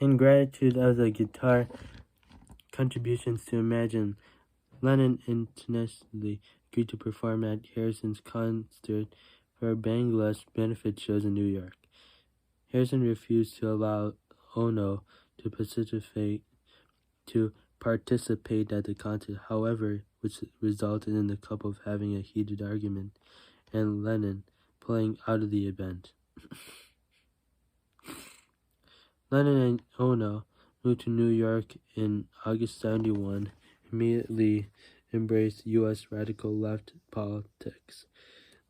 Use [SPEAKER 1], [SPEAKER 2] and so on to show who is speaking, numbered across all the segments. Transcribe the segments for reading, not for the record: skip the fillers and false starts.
[SPEAKER 1] In gratitude of the guitar contributions to Imagine, Lennon internationally agreed to perform at Harrison's concert for Bangladesh benefit shows in New York. Harrison refused to allow Ono to participate at the concert, however, which resulted in the couple having a heated argument and Lennon pulling out of the event. Lennon and Ono moved to New York in August 1971, immediately embraced U.S. radical left politics.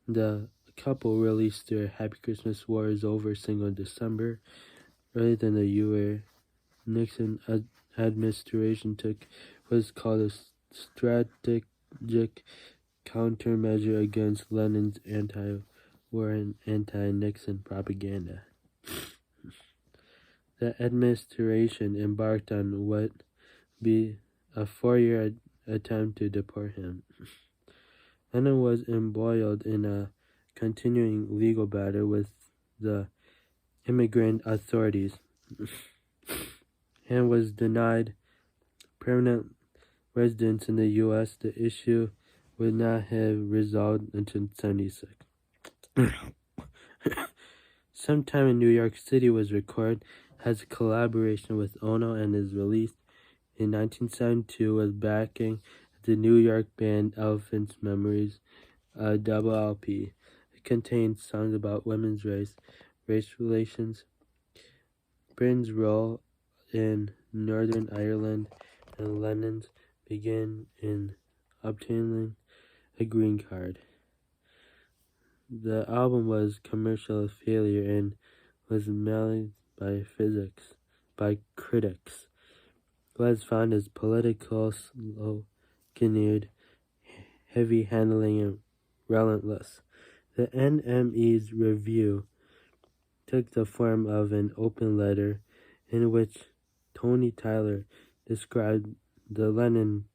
[SPEAKER 1] The couple released their Happy Christmas War is Over single in December, earlier than the year Nixon administration took what was called a strategic countermeasure against Lennon's anti-war and anti-Nixon propaganda. The administration embarked on what would be a 4-year attempt to deport him. Lennon was embroiled in a continuing legal battle with the immigrant authorities and was denied permanent residence in the U.S. The issue would not have resolved until 1976. Sometime in New York City was recorded as a collaboration with Ono and is released in 1972 with backing the New York band Elephant's Memories, a double LP. It contains songs about women's race relations, Britain's role in Northern Ireland, and Lennon's begin in obtaining a green card. The album was a commercial failure and was maliged by critics. It was found as political, slow-engineered, heavy-handling, and relentless. The NME's review took the form of an open letter in which Tony Tyler described the Lennon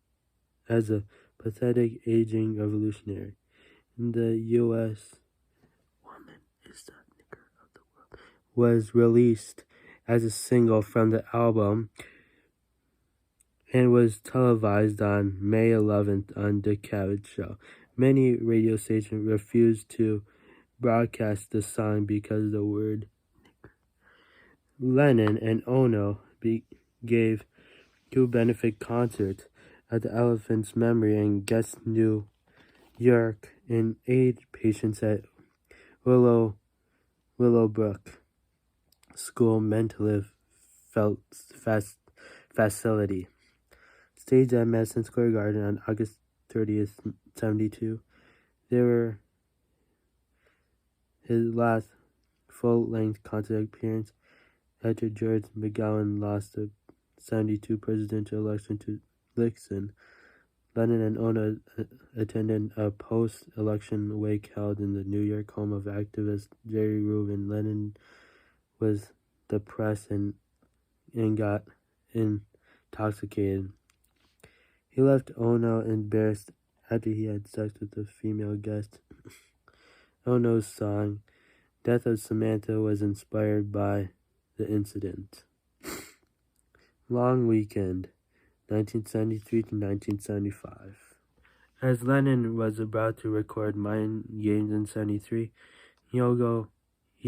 [SPEAKER 1] as a pathetic, aging revolutionary. In the U.S., Woman is the Nigger of the World was released as a single from the album and was televised on May 11th on The Cavett Show. Many radio stations refused to broadcast the song because of the word nigger. Lennon and Ono gave 2 benefit concerts at the Elephant's Memory and Guest New York and aid patients at Willowbrook School Mental Facility. Staged at Madison Square Garden on August 30th, 1972. They were his last full-length concert appearance after George McGowan lost the 1972 presidential election to Nixon. Lennon and Ono attended a post-election wake held in the New York home of activist Jerry Rubin. Lennon was depressed and got intoxicated. He left Ono embarrassed after he had sex with a female guest. Ono's song, Death of Samantha, was inspired by the incident. Long Weekend, 1973 to 1975. As Lennon was about to record Mind Games in 1973, he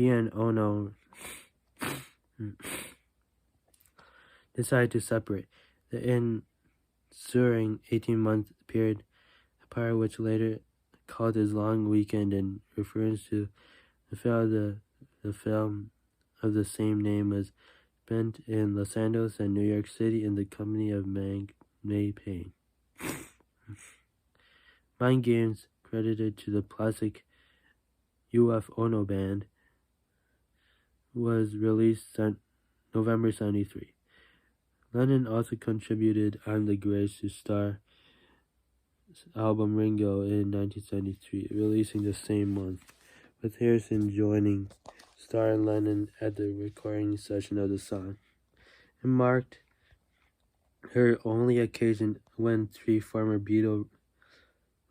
[SPEAKER 1] and Ono decided to separate. The ensuing 18-month period apart, which later called his Long Weekend and refers to the film of the same name, was spent in Los Angeles and New York City in the company of May Payne. Mind Games, credited to the Plastic UF Ono Band, was released November 1973. Lennon also contributed I'm the Greatest to Star album Ringo in 1973, releasing the same month, with Harrison joining Starr and Lennon at the recording session of the song. It marked her only occasion when 3 former Beatles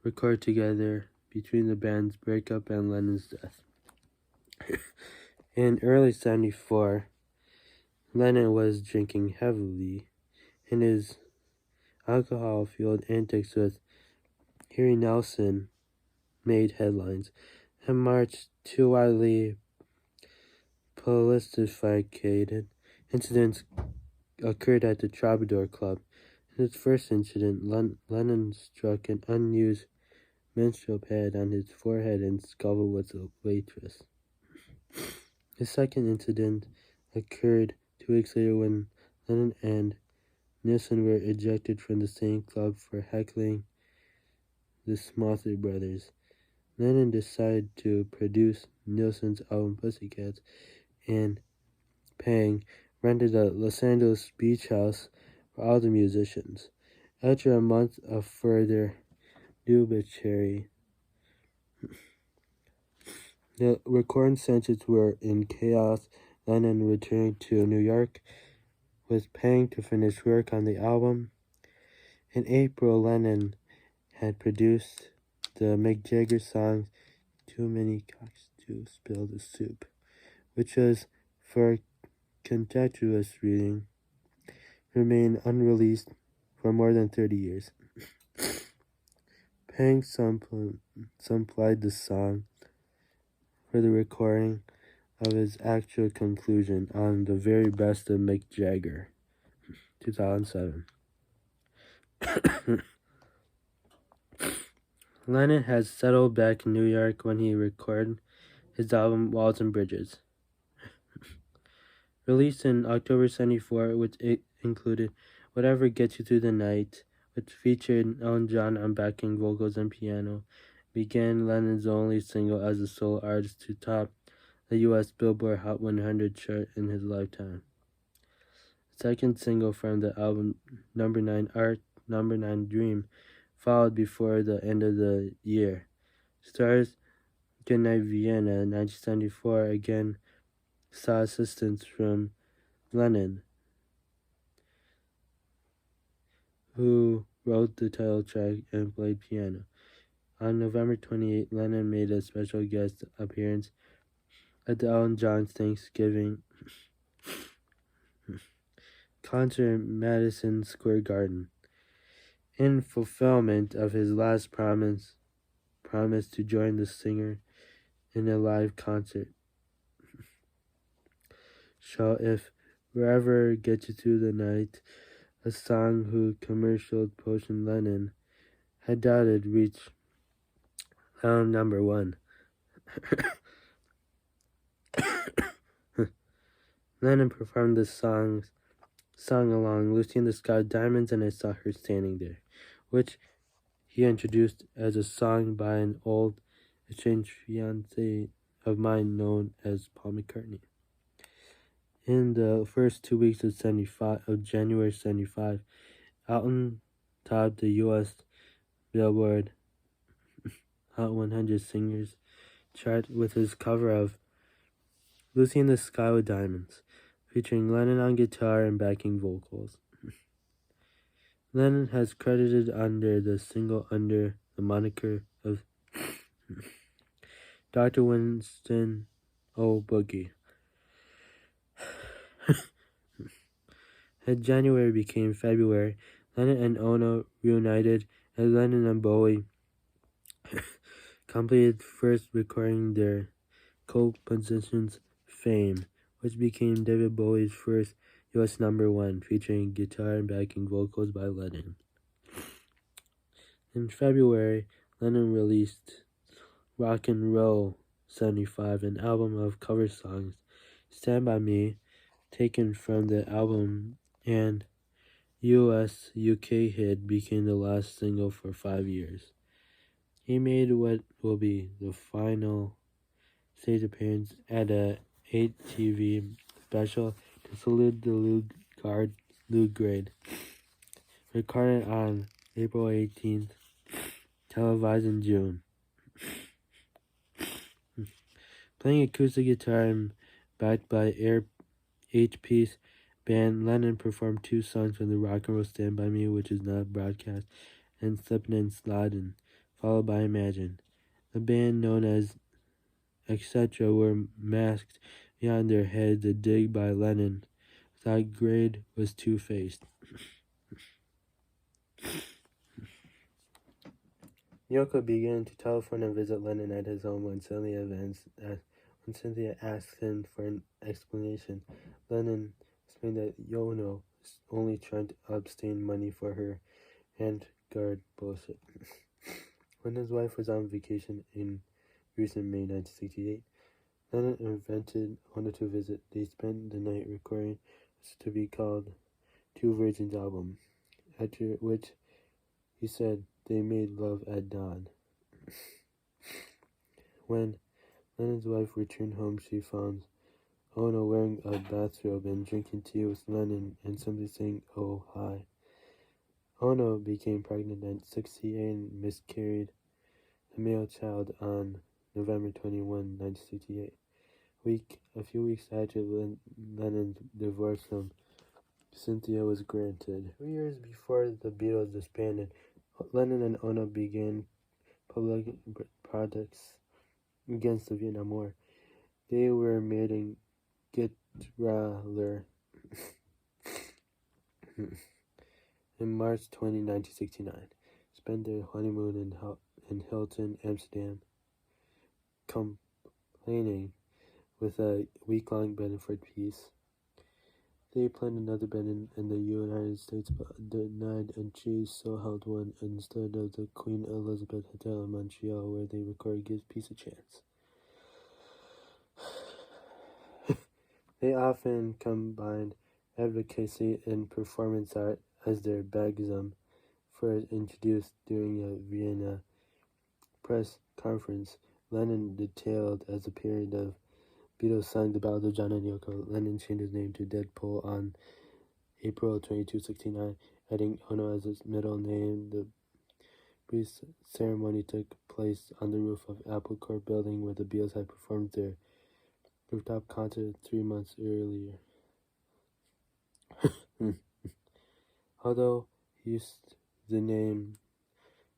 [SPEAKER 1] recorded together between the band's breakup and Lennon's death. In early 1974, Lennon was drinking heavily, and his alcohol-fueled antics with Harry Nelson made headlines, and March two widely politicized incidents occurred at the Troubadour Club. In its first incident, Lennon struck an unused menstrual pad on his forehead and scuffled with a waitress. The second incident occurred 2 weeks later when Lennon and Nilsson were ejected from the same club for heckling the Smothers Brothers. Lennon decided to produce Nilsson's album Pussycats, and Pang rented a Los Angeles beach house for all the musicians. After a month of further debauchery, the recording sessions were in chaos. Lennon returned to New York with Pang to finish work on the album. In April, Lennon had produced the Mick Jagger song Too Many Cocks to Spill the Soup, which was, for contextualist reading, remained unreleased for more than 30 years. Pang supplied the song for the recording of his actual conclusion on The Very Best of Mick Jagger, 2007. Lennon had settled back in New York when he recorded his album Walls and Bridges. Released in October 74, which included Whatever Gets You Through the Night, which featured Elton John on backing vocals and piano, began Lennon's only single as a solo artist to top the U.S. Billboard Hot 100 chart in his lifetime. Second single from the album, Number 9 Art, Number 9 Dream, followed before the end of the year. Stars Goodnight Vienna, 1974, again saw assistance from Lennon, who wrote the title track and played piano. On November 28, Lennon made a special guest appearance at the Elton John's Thanksgiving concert in Madison Square Garden. In fulfillment of his last promise to join the singer in a live concert show if Wherever Gets You Through the Night, a song whose commercial potion Lennon had doubted reached number 1. Lennon performed the song along Lucy in the Sky, Diamonds, and I Saw Her Standing There, which he introduced as a song by an old estranged fiancé of mine known as Paul McCartney. In the first 2 weeks of January 75, Elton topped the U.S. Billboard Hot 100 Singers chart with his cover of Lucy in the Sky with Diamonds, featuring Lennon on guitar and backing vocals. Lennon has credited under the single under the moniker of Dr. Winston O. Boogie. As January became February, Lennon and Ono reunited, and Lennon and Bowie completed first recording their co-positions Fame, which became David Bowie's first U.S. number 1, featuring guitar and backing vocals by Lennon. In February, Lennon released Rock and Roll 75, an album of cover songs, Stand By Me, taken from the album, and US-UK hit became the last single for 5 years. He made what will be the final stage appearance at a 8 TV special to salute the Lou Grade, recorded on April 18th, televised in June. Playing acoustic guitar and backed by eight-piece band, Lennon performed 2 songs from the Rock and Roll Stand By Me, which is not broadcast, and Slippin' and Slidin', followed by Imagine. The band, known as Etc., were masked behind their heads, a dig by Lennon, that grade was two-faced. Yoko began to telephone and visit Lennon at his home when Cynthia asked him for an explanation. Lennon explained that Yono was only trying to obtain money for her handguard bullshit. When his wife was on vacation in Greece in May 1968, Lennon invited Ono to visit. They spent the night recording what's to be called Two Virgins album, after which he said they made love at dawn. When Lennon's wife returned home, she found Ono wearing a bathrobe and drinking tea with Lennon and simply saying, "Oh, hi." Ono became pregnant at 68 and miscarried a male child on November 21, 1968. A few weeks after Lennon's divorce from Cynthia was granted. 2 years before the Beatles disbanded, Lennon and Ono began public protests against the Vietnam War. They were meeting Gitraler in March 20, 1969. Spent their honeymoon in Hilton, Amsterdam, complaining with a week-long bid for peace. They planned another bid in the United States, but denied, and so held one instead of the Queen Elizabeth Hotel in Montreal, where they recorded "Give Peace a Chance." They often combined advocacy and performance art as their bagism, first introduced during a Vienna press conference. Lennon detailed as a period of Beatles sang the Ballad of John and Yoko. Lennon changed his name to Deadpool on April 22, 1969, adding Ono as his middle name. The brief ceremony took place on the roof of Apple Corp building where the Beatles had performed their rooftop concert 3 months earlier. Although he used the name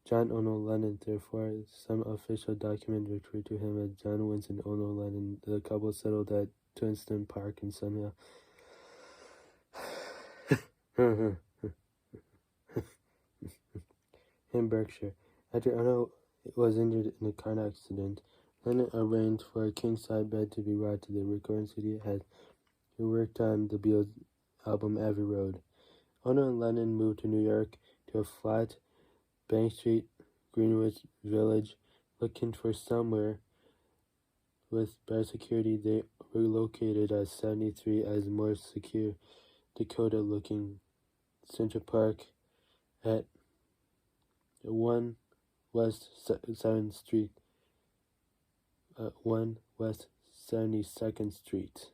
[SPEAKER 1] John Ono Lennon, therefore, some official documents refer to him as John Winston Ono Lennon. The couple settled at Twinston Park in Sunhill in Berkshire. After Ono was injured in a car accident, Lennon arranged for a king-size bed to be brought to the recording studio as he worked on the Beatles album Abbey Road. Ono and Lennon moved to New York to a flat, Bank Street, Greenwich Village. Looking for somewhere with better security, they relocated at 73 as more secure Dakota-looking Central Park at 1 West 7th Street, 1 West 72nd Street.